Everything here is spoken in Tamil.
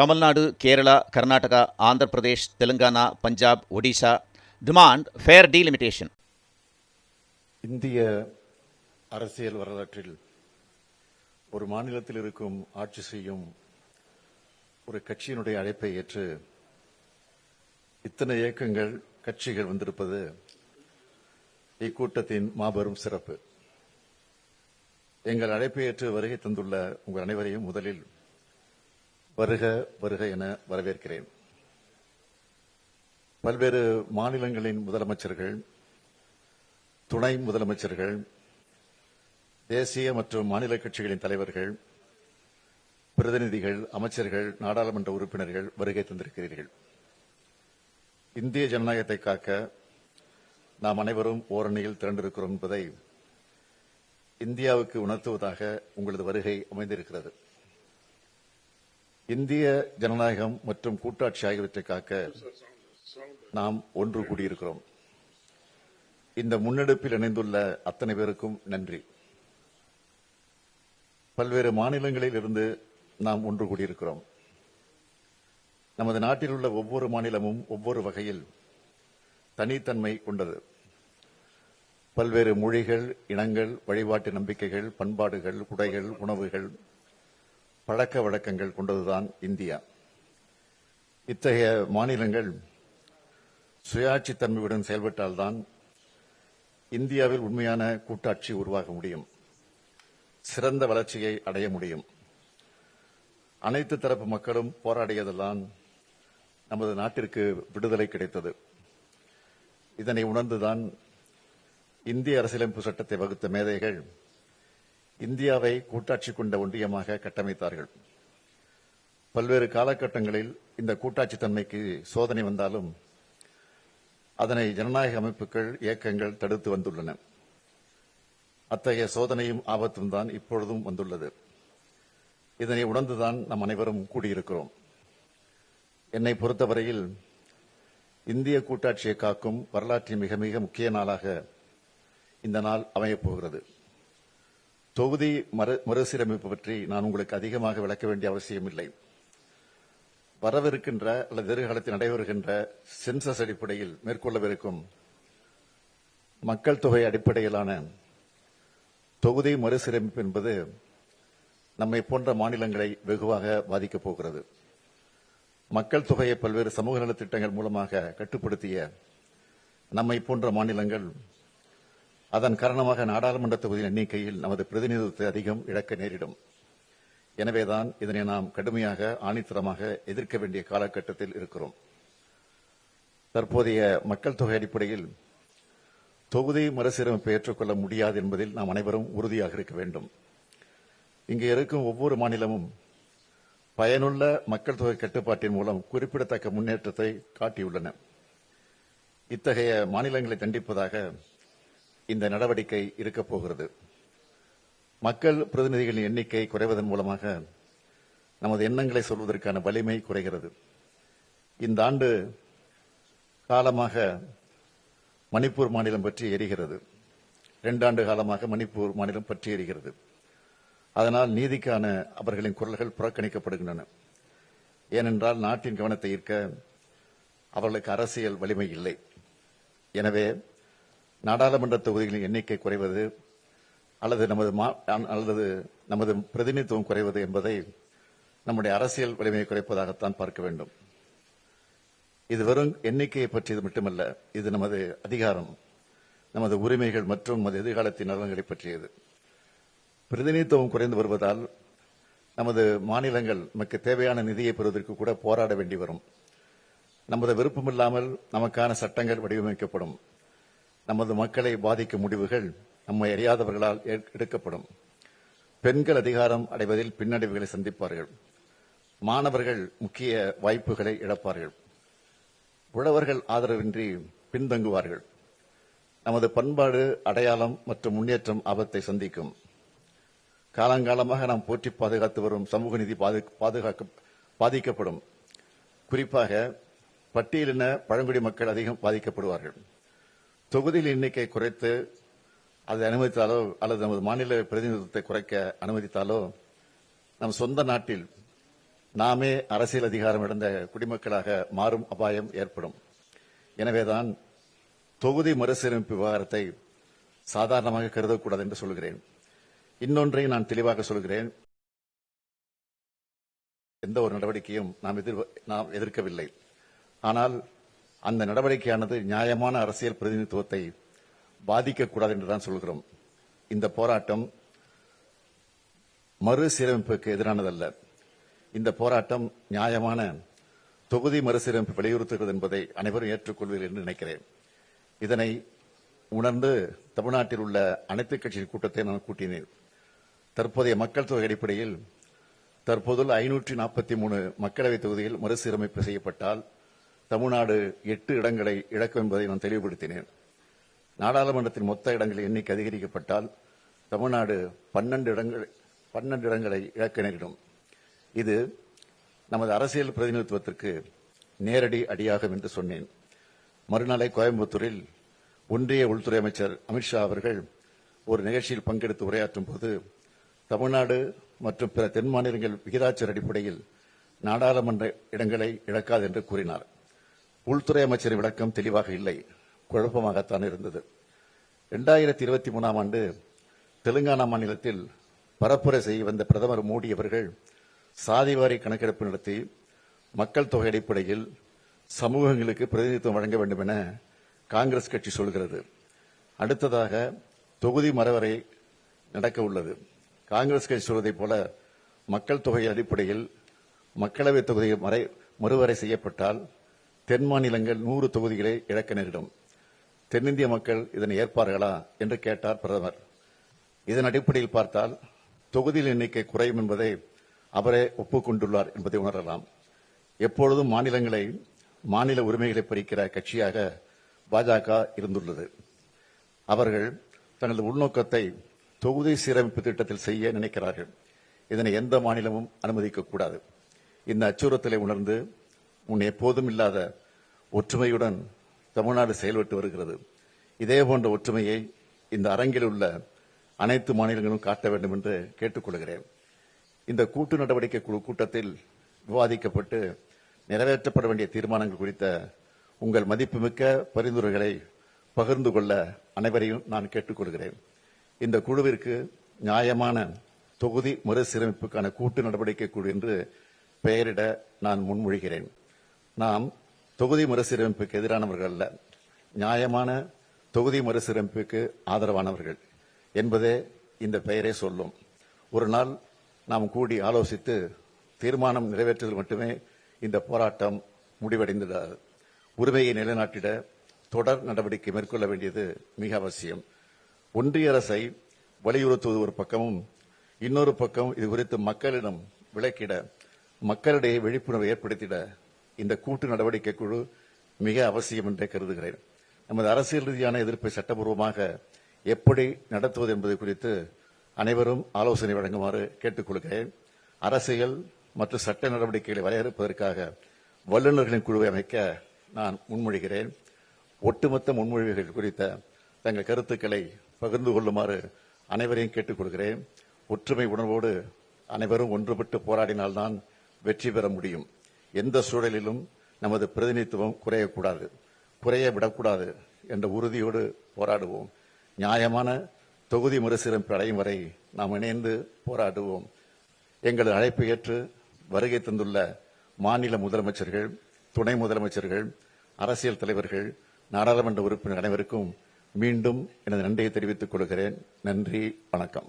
Tamil Nadu, Kerala, Karnataka, Andhra Pradesh, Telangana, Punjab, Odisha demand fair delimitation. இந்திய அரசியல் வரலாற்றில் ஒரு மாநிலத்தில் இருக்கும் ஆட்சி செய்யும் ஒரு கட்சியினுடைய அழைப்பை ஏற்று இத்தனை இயக்கங்கள் கட்சிகள் வந்திருப்பது இக்கூட்டத்தின் மாபெரும் சிறப்பு. எங்கள் அழைப்பை ஏற்று வருகை தந்துள்ள உங்கள் அனைவரையும் முதலில் வருக வருக என வரவேற்கிறேன். பல்வேறு மாநிலங்களின் முதலமைச்சர்கள், துணை முதலமைச்சர்கள், தேசிய மற்றும் மாநில கட்சிகளின் தலைவர்கள், பிரதிநிதிகள், அமைச்சர்கள், நாடாளுமன்ற உறுப்பினர்கள் வருகை தந்திருக்கிறீர்கள். இந்திய ஜனநாயகத்தை காக்க நாம் அனைவரும் ஓரணியில் திரண்டிருக்கிறோம் என்பதை இந்தியாவுக்கு உணர்த்துவதாக உங்களது வருகை அமைந்திருக்கிறது. இந்திய ஜனநாயகம் மற்றும் கூட்டாட்சி ஆகியவற்றை காக்க நாம் ஒன்று கூடியிருக்கிறோம். இந்த முன்னெடுப்பில் இணைந்துள்ள அத்தனை பேருக்கும் நன்றி. பல்வேறு மாநிலங்களில் இருந்து நாம் ஒன்று கூடியிருக்கிறோம். நமது நாட்டில் உள்ள ஒவ்வொரு மாநிலமும் ஒவ்வொரு வகையில் தனித்தன்மை கொண்டது. பல்வேறு மொழிகள், இனங்கள், வழிபாட்டு நம்பிக்கைகள், பண்பாடுகள், உடைகள், உணவுகள், பழக்க வழக்கங்கள் கொண்டதுதான் இந்தியா. இத்தகைய மாநிலங்கள் சுயாட்சி தன்மையுடன் செயல்பட்டால்தான் இந்தியாவில் உண்மையான கூட்டாட்சி உருவாக முடியும், சிறந்த வளர்ச்சியை அடைய முடியும். அனைத்து தரப்பு மக்களும் போராடியதெல்லாம் நமது நாட்டிற்கு விடுதலை கிடைத்தது. இதனை உணர்ந்துதான் இந்திய அரசியலமைப்பு சட்டத்தை வகுத்த மேதைகள் இந்தியாவை கூட்டாட்சி கொண்ட ஒன்றியமாக கட்டமைத்தார்கள். பல்வேறு காலகட்டங்களில் இந்த கூட்டாட்சி தன்மைக்கு சோதனை வந்தாலும் அதனை ஜனநாயக அமைப்புகள், இயக்கங்கள் தடுத்து வந்துள்ளன. அத்தகைய சோதனையும் ஆபத்தும் தான் இப்பொழுதும் வந்துள்ளது. இதனை உணர்ந்துதான் நாம் அனைவரும் கூடியிருக்கிறோம். என்னை பொறுத்தவரையில் இந்திய கூட்டாட்சியை காக்கும் வரலாற்றின் மிக மிக முக்கிய நாளாக இந்த நாள் அமையப் போகிறது. தொகுதி மறுசீரமைப்பு பற்றி நான் உங்களுக்கு அதிகமாக விளக்க வேண்டிய அவசியமில்லை. வரவிருக்கின்ற அல்லது எதிர்காலத்தில் நடைபெறுகின்ற சென்சஸ் அடிப்படையில் மேற்கொள்ளவிருக்கும் மக்கள் தொகை அடிப்படையிலான தொகுதி மறுசீரமைப்பு என்பது நம்மை போன்ற மாநிலங்களை வெகுவாக பாதிக்கப் போகிறது. மக்கள் தொகையை பல்வேறு சமூக நலத்திட்டங்கள் மூலமாக கட்டுப்படுத்திய நம்மை போன்ற மாநிலங்கள் அதன் காரணமாக நாடாளுமன்ற தொகுதியின் எண்ணிக்கையில் நமது பிரதிநிதித்துவத்தை அதிகம் இழக்க நேரிடும். எனவேதான் இதனை நாம் கடுமையாக ஆணித்தரமாக எதிர்க்க வேண்டிய காலகட்டத்தில் இருக்கிறோம். தற்போதைய மக்கள் தொகை அடிப்படையில் தொகுதி மறுசீரமைப்பை ஏற்றுக்கொள்ள முடியாது என்பதில் நாம் அனைவரும் உறுதியாக இருக்க வேண்டும். இங்கே இருக்கும் ஒவ்வொரு மாநிலமும் பயனுள்ள மக்கள் தொகை கட்டுப்பாட்டின் மூலம் குறிப்பிடத்தக்க முன்னேற்றத்தை காட்டியுள்ளன. இத்தகைய மாநிலங்களை தண்டிப்பதாக இந்த நடவடிக்கை இருக்கப் போகிறது. மக்கள் பிரதிநிதிகளின் எண்ணிக்கை குறைவதன் மூலமாக நமது எண்ணங்களை சொல்வதற்கான வலிமை குறைகிறது. இந்த ஆண்டு காலமாக மணிப்பூர் மாநிலம் பற்றி எரிகிறது. 2 ஆண்டு காலமாக மணிப்பூர் மாநிலம் பற்றி எரிகிறது. அதனால் நீதிக்கான அவர்களின் குரல்கள் புறக்கணிக்கப்படுகின்றன. ஏனென்றால் நாட்டின் கவனத்தை ஈர்க்க அவர்களுக்கு அரசியல் வலிமை இல்லை. எனவே நாடாளுமன்ற தொகுதிகளின் எண்ணிக்கை குறைவது அல்லது நமது பிரதிநிதித்துவம் குறைவது என்பதை நம்முடைய அரசியல் வலிமையை குறைப்பதாகத்தான் பார்க்க வேண்டும். இது வெறும் எண்ணிக்கையை பற்றியது மட்டுமல்ல, இது நமது அதிகாரம், நமது உரிமைகள் மற்றும் நமது எதிர்காலத்தின் நலன்களை பற்றியது. பிரதிநிதித்துவம் குறைந்து வருவதால் நமது மாநிலங்கள் நமக்கு தேவையான நிதியை பெறுவதற்கு கூட போராட வேண்டி வரும். நமது விருப்பமில்லாமல் நமக்கான சட்டங்கள் வடிவமைக்கப்படும். நமது மக்களை பாதிக்கும் முடிவுகள் நம்மை அறியாதவர்களால் எடுக்கப்படும். பெண்கள் அதிகாரம் அடைவதில் பின்னடைவுகளை சந்திப்பார்கள். மாணவர்கள் முக்கிய வாய்ப்புகளை இழப்பார்கள். உழவர்கள் ஆதரவின்றி பின்தங்குவார்கள். நமது பண்பாடு, அடையாளம் மற்றும் முன்னேற்றம் ஆபத்தை சந்திக்கும். காலங்காலமாக நாம் போற்றி பாதுகாத்து வரும் சமூக நீதி பாதிக்கப்படும். குறிப்பாக பட்டியலின பழங்குடி மக்கள் அதிகம் பாதிக்கப்படுவார்கள். தொகுதியில் எண்ணிக்கை குறைத்து அதை அனுமதித்தாலோ அல்லது நமது மாநில பிரதிநிதித்துவத்தை குறைக்க அனுமதித்தாலோ நம் சொந்த நாட்டில் நாமே அரசியல் அதிகாரம் இழந்த குடிமக்களாக மாறும் அபாயம் ஏற்படும். எனவேதான் தொகுதி மறுசீரமைப்பு விவகாரத்தை சாதாரணமாக கருதக்கூடாது என்று சொல்கிறேன். இன்னொன்றை நான் தெளிவாக சொல்கிறேன். எந்த ஒரு நடவடிக்கையும் நாம் எதிர்க்கவில்லை. ஆனால் அந்த நடவடிக்கையானது நியாயமான அரசியல் பிரதிநிதித்துவத்தை பாதிக்கக்கூடாது என்றுதான் சொல்கிறோம். இந்த போராட்டம் மறுசீரமைப்புக்கு எதிரானதல்ல. இந்த போராட்டம் நியாயமான தொகுதி மறுசீரமைப்பு வலியுறுத்துகிறது என்பதை அனைவரும் ஏற்றுக்கொள்வீர்கள் என்று நினைக்கிறேன். இதனை உணர்ந்து தமிழ்நாட்டில் உள்ள அனைத்து கட்சியின் கூட்டத்தை நான் கூட்டினேன். தற்போதைய மக்கள் தொகை அடிப்படையில் தற்போதுள்ள 543 மக்களவைத் தொகுதியில் மறுசீரமைப்பு செய்யப்பட்டால் தமிழ்நாடு 8 இடங்களை இழக்கும் என்பதை நான் தெளிவுபடுத்தினேன். நாடாளுமன்றத்தின் மொத்த இடங்களின் எண்ணிக்கை அதிகரிக்கப்பட்டால் தமிழ்நாடு 12 இடங்களை இழக்க நேரிடும். இது நமது அரசியல் பிரதிநிதித்துவத்திற்கு நேரடி அடியாகும் என்று சொன்னேன். மறுநாளை கோயம்புத்தூரில் ஒன்றிய உள்துறை அமைச்சர் அமித்ஷா அவர்கள் ஒரு நிகழ்ச்சியில் பங்கெடுத்து உரையாற்றும் போது தமிழ்நாடு மற்றும் பிற தென் மாநிலங்கள் விகிதாச்சார அடிப்படையில் நாடாளுமன்ற இடங்களை இழக்காது என்று கூறினார். உள்துறை அமைச்சரின் விளக்கம் தெளிவாக இல்லை, குழப்பமாகத்தான் இருந்தது. 2023ஆம் ஆண்டு தெலுங்கானா மாநிலத்தில் பரப்புரை செய்ய வந்த பிரதமர் மோடி அவர்கள் சாதிவாரி கணக்கெடுப்பு நடத்தி மக்கள் தொகை அடிப்படையில் சமூகங்களுக்கு பிரதிநிதித்துவம் வழங்க வேண்டும் என காங்கிரஸ் கட்சி சொல்கிறது. அடுத்ததாக தொகுதி மறுவரை நடக்க உள்ளது. காங்கிரஸ் கட்சி சொல்வதைப் போல மக்கள் தொகை அடிப்படையில் மக்களவைத் தொகுதி மறுவரை செய்யப்பட்டால் தென் மாநிலங்கள் 100 தொகுதிகளை இழக்க நேரிடும். தென்னிந்திய மக்கள் இதனை ஏற்பார்களா என்று கேட்டார் பிரதமர். இதன் அடிப்படையில் பார்த்தால் தொகுதியில் எண்ணிக்கை குறையும் என்பதை அவரே ஒப்புக்கொண்டுள்ளார் என்பதை உணரலாம். எப்பொழுதும் மாநில உரிமைகளை பறிக்கிற கட்சியாக பாஜக இருந்துள்ளது. அவர்கள் தங்களது உள்நோக்கத்தை தொகுதி சீரமைப்பு திட்டத்தில் செய்ய நினைக்கிறார்கள். இதனை எந்த மாநிலமும் அனுமதிக்கக்கூடாது. இந்த அச்சுறுத்தலை உணர்ந்து முன் எப்போதும் இல்லாத ஒற்றுமையுடன் தமிழ்நாடு செயல்பட்டு வருகிறது. இதேபோன்ற ஒற்றுமையை இந்த அரங்கில் உள்ள அனைத்து மாநிலங்களும் காட்ட வேண்டும் என்று கேட்டுக்கொள்கிறேன். இந்த கூட்டு நடவடிக்கை குழு கூட்டத்தில் விவாதிக்கப்பட்டு நிறைவேற்றப்பட வேண்டிய தீர்மானங்கள் குறித்த உங்கள் மதிப்புமிக்க பரிந்துரைகளை பகிர்ந்து கொள்ள அனைவரையும் நான் கேட்டுக்கொள்கிறேன். இந்த குழுவிற்கு நியாயமான தொகுதி மறுசீரமைப்புக்கான கூட்டு நடவடிக்கை குழு என்று பெயரிட நான் முன்மொழிகிறேன். நாம் தொகுதி மறுசீரமைப்புக்கு எதிரானவர்கள் அல்ல, நியாயமான தொகுதி மறுசீரமைப்புக்கு ஆதரவானவர்கள் என்பதே இந்த பெயரே சொல்லும். ஒரு நாள் நாம் கூடி ஆலோசித்து தீர்மானம் நிறைவேற்றுவதில் மட்டுமே இந்த போராட்டம் முடிவடைந்துள்ளது. உரிமையை நிலைநாட்டிட தொடர் நடவடிக்கை மேற்கொள்ள வேண்டியது மிக அவசியம். ஒன்றிய அரசை வலியுறுத்துவது ஒரு பக்கமும், இன்னொரு பக்கம் இது குறித்து மக்களிடம் விளக்கிட, மக்களிடையே விழிப்புணர்வை ஏற்படுத்திட இந்த கூட்டு நடவடிக்கை குழு மிக அவசியம் என்றே கருதுகிறேன். நமது அரசியல் ரீதியான எதிர்ப்பை சட்டபூர்வமாக எப்படி நடத்துவது என்பது குறித்து அனைவரும் ஆலோசனை வழங்குமாறு கேட்டுக்கொள்கிறேன். அரசியல் மற்றும் சட்ட நடவடிக்கைகளை வரையறுப்பதற்காக வல்லுநர்களின் குழுவை அமைக்க நான் முன்மொழிகிறேன். ஒட்டுமொத்த முன்மொழிவுகள் குறித்த தங்கள் கருத்துக்களை பகிர்ந்து கொள்ளுமாறு அனைவரையும் கேட்டுக்கொள்கிறேன். ஒற்றுமை உணர்வோடு அனைவரும் ஒன்றுபட்டு போராடினால்தான் வெற்றி பெற முடியும். எந்த சூழலிலும் நமது பிரதிநிதித்துவம் குறைய விடக்கூடாது என்ற உறுதியோடு போராடுவோம். நியாயமான தொகுதி மறுசீரமைப்பு அடையும் வரை நாம் இணைந்து போராடுவோம். எங்களது அழைப்பை ஏற்று வருகை தந்துள்ள மாநில முதலமைச்சர்கள், துணை முதலமைச்சர்கள், அரசியல் தலைவர்கள், நாடாளுமன்ற உறுப்பினர் அனைவருக்கும் மீண்டும் எனது நன்றியை தெரிவித்துக் கொள்கிறேன். நன்றி, வணக்கம்.